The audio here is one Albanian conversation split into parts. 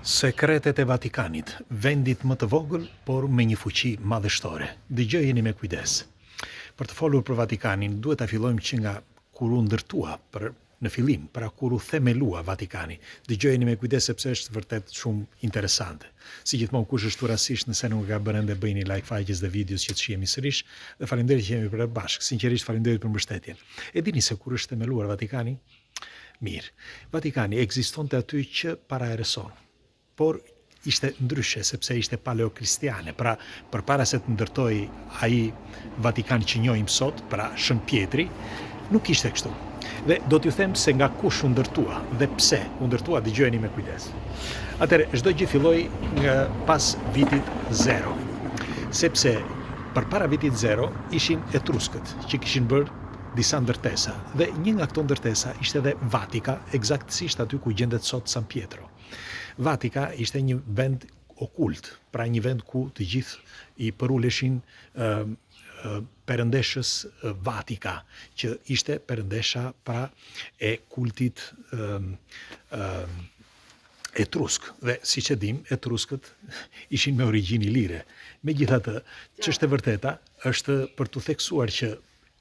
Sekretet e Vatikanit, vendit më të vogël, por me një fuqi madhështore. Dëgjojeni me kujdes. Për të folur për Vatikanin, duhet ta fillojmë që nga kur u ndërtua në fillim, pra kur u themelua Vatikani. Dëgjojeni me kujdes sepse është vërtet shumë interesante. Si gjithmonë, kush është rastësisht nëse nuk ka bërë ende, bëjini like faqes dhe videos që të shihemi sërish dhe faleminderit që jemi për bashkë. Sinqerisht faleminderit për mbështetjen. E dini se kur është themeluar Vatikani? Mirë. Vatikani ekzistonte aty që para ereson. Por ishte ndryshe sepse ishte paleokristiane, pra përpara se të ndërtoi ai Vatikan që njohim sot, pra Shën Pjetri, nuk ishte kështu. Dhe do t'ju them se nga kush u ndërtua dhe pse u ndërtua, dëgjojeni me kujdes. Atëherë, çdo gjë filloi nga pas vitit 0. Sepse përpara vitit 0 ishin etruskët që kishin bërë disa ndërtesa dhe një nga këto ndërtesa ishte edhe Vatika, eksaktësisht aty ku gjendet sot San Pietro. Vatika ishte një vend okult, pra një vend ku të gjithë i përuleshin perëndeshës Vatika, që ishte perëndesha pra e kultit etrusk. Dhe siç e dim, etruskët ishin me origjinë ilire. Megjithatë, ç'është e vërteta është për t'u theksuar që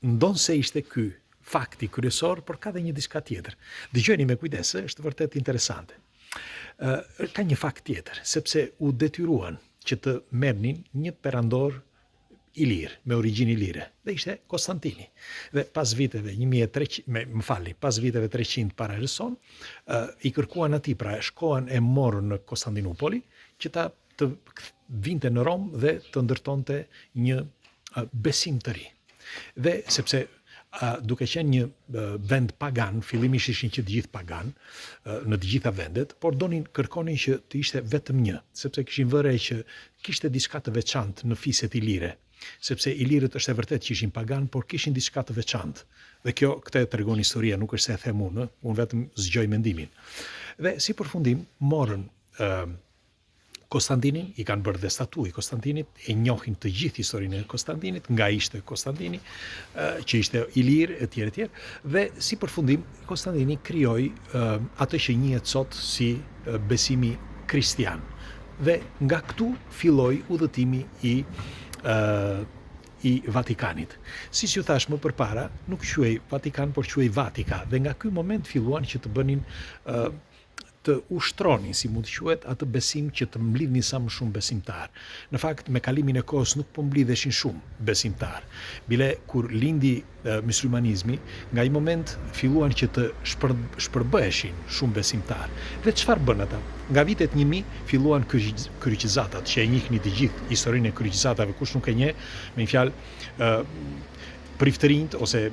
ndonse ishte ky fakti kryesor, por ka dhe një diçka tjetër. Dëgjoni me kujdes, është vërtet interesante. Ka një fakt tjetër, sepse u detyruan që të merrnin një perandor ilir, me origjinë ilire, dhe ishte Konstantini. Dhe pas viteve 1300, pas viteve 300 para erëson, i kërkuan atij, pra shkoan e morën në Konstantinopoli, që ta të vinte në Rom dhe të ndërtonte një besim të ri. Dhe sepse duke qenë një vend pagan, fillimisht ishin që të gjithë pagan në të gjitha vendet, por kërkonin që të ishte vetëm një, sepse kishin vënë që kishte diçka të veçantë në fiset ilire, sepse ilirët është e vërtet që ishin pagan, por kishin diçka të veçantë. Dhe këtë tregon historia, nuk është se e them unë vetëm zgjoj mendimin. Dhe si përfundim morën Konstantinin, i kanë bërë dhe statuj Konstantinit, e njohin të gjithë historinë e Konstantinit, nga ishte Konstantini, që ishte ilir, etj. Dhe si përfundim, Konstantini krijoi atë që njihet sot si besimi kristian. Dhe nga këtu filloi udhëtimi i Vatikanit. Siç ju thash më përpara, nuk quhej Vatikan, por quhej Vatika. Dhe nga ky moment filluan që të bënin të ushtronin, si mund të quhet, atë besim që të mblidhnin sa më shumë besimtar. Në fakt, me kalimin e kohës nuk po mblidheshin shumë besimtar. Bile kur lindi myslimanizmi, nga ai moment filluan që të shpërbëheshin shumë besimtar. Dhe çfarë bën ata? Nga vitet 1000 filluan kryqizatat, që e njihni të gjithë historinë e kryqizatave, kush nuk e njeh, me një fjalë priftërinjt ose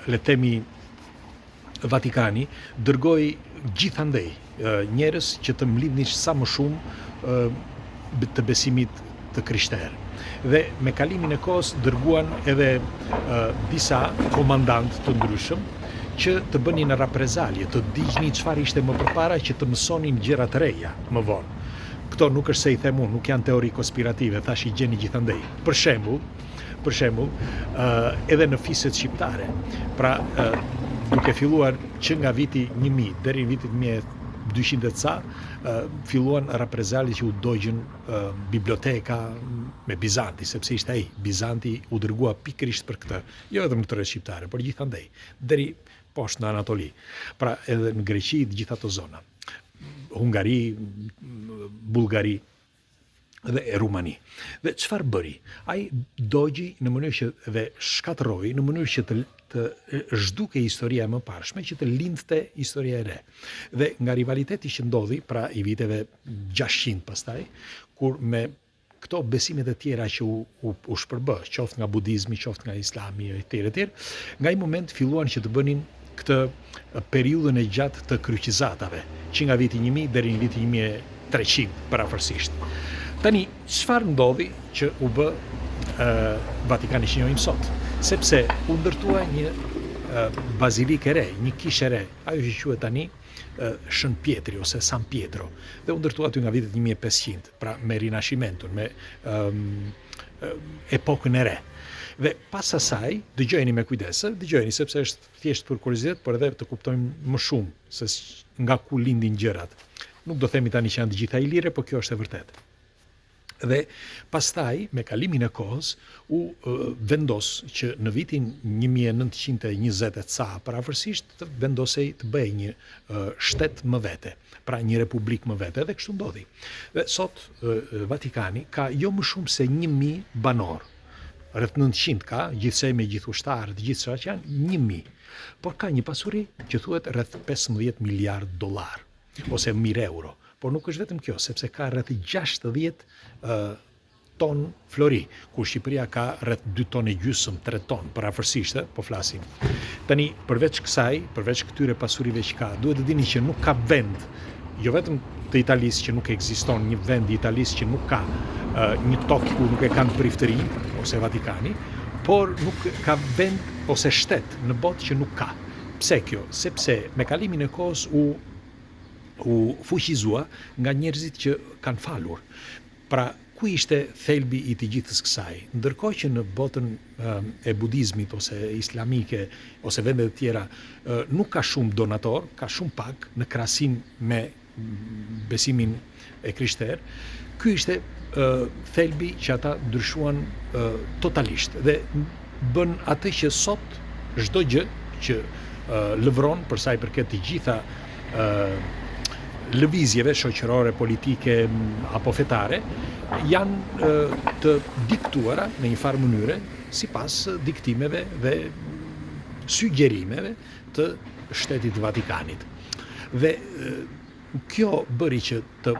le të themi Vatikani dërgoi gjithandej njerëz që të mblidhnin sa më shumë të besimit të krishterë. Dhe me kalimin e kohës dërguan edhe disa komandantë të ndryshëm që të bënin reprezalje, të digjnin çfarë ishte më përpara, që të mësonin gjëra të reja më vonë. Këto nuk është se i them unë, nuk janë teori konspirative, thash i gjeni gjithandej. Për shembull, edhe në fiset shqiptare, pra duke filluar që nga viti 1000 deri në vitin 1200 ca, filluan reprezalje që u dogjën biblioteka me Bizanti, sepse ishte ai. Bizanti u dërgua pikërisht për këtë, jo vetëm në tërë shqiptare, por gjithandej, deri poshtë në Anatoli. Pra edhe në Greqi, gjithë ato zona. Hungari, Bullgari dhe Rumani. Dhe çfarë bëri? Ai dogji në mënyrë që dhe shkatërroi në mënyrë që të zhduke historia e mëparshme, që të lindte historia e re. Dhe nga rivaliteti që ndodhi, pra i viteve 600 pastaj, kur me këto besimet e tjera që u shpërbë, qoftë nga budizmi, qoftë nga islami etj, nga ai moment filluan që të bënin këtë periudhën e gjatë të kryqizatave, që nga viti 1000 deri në vitin 1300 parafërsisht. Tani, çfarë ndodhi që u bë Vatikani që njohim sot? Sepse u ndërtua një bazilikë e re, një kishë e re, ajo që quhet tani Shën Pjetri ose San Pietro, dhe u ndërtua aty nga vitet 1500, pra me Rinascimenton, me epokën e re. Dhe pas asaj, dëgjojeni me kujdes, dëgjojeni sepse është thjesht për kuriozitet, por edhe të kuptojmë më shumë se nga ku lindin gjërat. Nuk do themi tani që janë të gjitha ilire, por kjo është e vërtetë. Dhe pastaj, me kalimin e kohës, u vendos që në vitin 1920 ca parafërsisht të vendosej të bëj një shtet më vete, pra një republik më vete, dhe kështu ndodhi. Dhe sot Vatikani ka jo më shumë se 1000 banor, rreth 900 ka, gjithsej me gjithë ushtarët, gjithë çka që janë 1000, por ka një pasuri që thuhet rreth 15 miliard dollar ose mijë euro. Por nuk është vetëm kjo, sepse ka rreth 60 ton flori, ku Shqipëria ka rreth 2 ton e gjysmë, 3 ton, parafërsisht, po flasim. Tani, përveç kësaj, përveç këtyre pasurive që ka, duhet të dini që nuk ka vend, jo vetëm të Italisë që nuk ekziston një vend i Italisë që nuk ka një tokë ku nuk e kanë perifteri, ose Vatikani, por nuk ka vend ose shtet në botë që nuk ka. Pse kjo? Sepse me kalimin e kohës u fuqizua nga njerëzit që kanë falur. Pra, ku ishte thelbi i të gjithës kësaj? Ndërkohë që në botën e budizmit ose islamike ose vende të tjera nuk ka shumë donator, ka shumë pak në krahasim me besimin e krishter, ky ishte thelbi që ata ndryshuan totalisht dhe bën atë që sot çdo gjë që lëvron për sa i përket të gjitha lëvizjeve shoqërore, politike apo fetare janë të diktuara në një farë mënyre sipas diktimeve dhe sugjerimeve të Shtetit Vatikanit. Dhe kjo bëri që të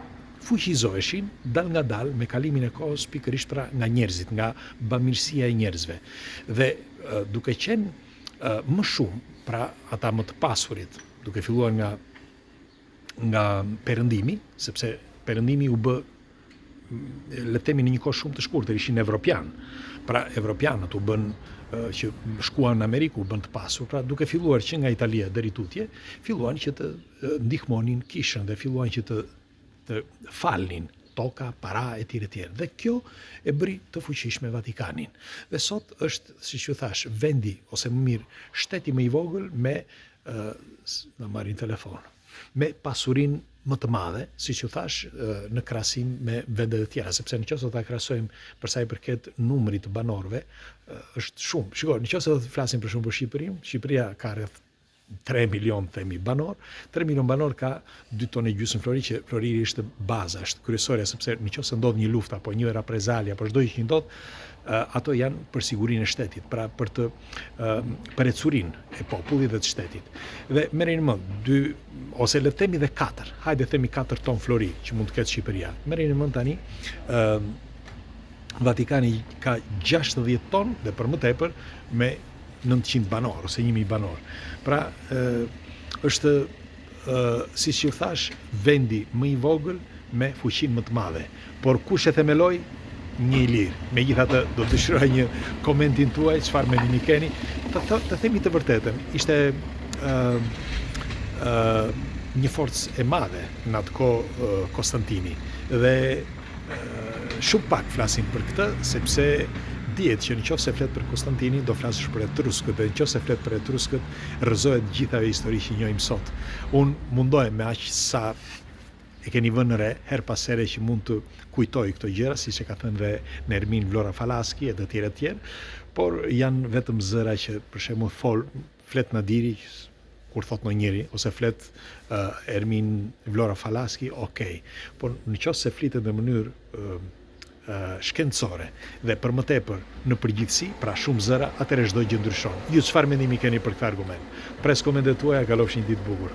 fuqizoheshin dal nga dal me kalimin e kohës pikërisht pra nga njerëzit, nga bamirësia e njerëzve. Dhe duke qenë më shumë, pra ata më të pasurit, duke filluar nga perëndimi, sepse perëndimi u bë, le të themi, në një kohë shumë të shkurtër, ishin evropian. Pra evropianët u bën që shkuan në Amerikë, u bën të pasur. Pra duke filluar që nga Italia deri tutje, filluan që të ndihmonin kishën dhe filluan që të falnin toka, para e tjere tjere. Dhe kjo e bëri të fuqishme Vatikanin. Dhe sot është, siç ju thash, vendi ose më mirë shteti më i vogël me na marrin telefon, me pasurin më të madhe, siç ju thash, në krahasim me vendet e tjera, sepse nëse do ta krahasojmë për sa i përket numrit të banorëve, është shumë. Shikoj, nëse do të flasim për shembull për Shqipërinë, Shqipëria ka rreth 3 milion themi banor, 3 milion banor ka 2 tonë gjysmë flori, që floriri është baza, është kryesorja, sepse nëse ndodh një luftë apo një reprezalia apo çdo gjë që ndodh, ato janë për sigurinë e shtetit, pra për të përrecurinë e popullit dhe të shtetit. Dhe merreni mend, 2 ose le të themi dhe 4, hajde themi 4 ton flori që mund të ketë Shqipëria. Merreni mend tani, Vatikani ka 60 ton dhe për më tepër me 900 banor ose 1000 banor. Pra, është, siç ju thash, vendi më i vogël me fuqinë më të madhe. Por kush e themeloi? Një ilir. Megjithatë, do të dëshiroj një komentin tuaj, çfarë mendimi keni. Të themi të vërtetën, ishte një forcë e madhe në atë kohë Konstantini. Dhe shumë pak flasim për këtë, sepse dihet që nëse flet për Konstantinin do flasësh për etruskët, dhe nëse flet për etruskët rrëzohet gjitha ajo histori që njohim sot. Unë mundohem me aq sa e keni vënë re her pas here që mund të kujtoj këto gjëra, siç e ka thënë dhe Nermin Vlora Falaski e të tjerë, por janë vetëm zëra që për shembull flet Nadiri kur thot njëri, ose flet Ermin Vlora Falaski, okay. Por nëse flitet në mënyrë shkencore dhe për më tepër në përgjithësi, pra shumë zëra, atëherë çdo gjë ndryshon. Ju çfarë mendimi keni për këtë argument? Pres komentet tuaja, kalofshi një ditë bukur.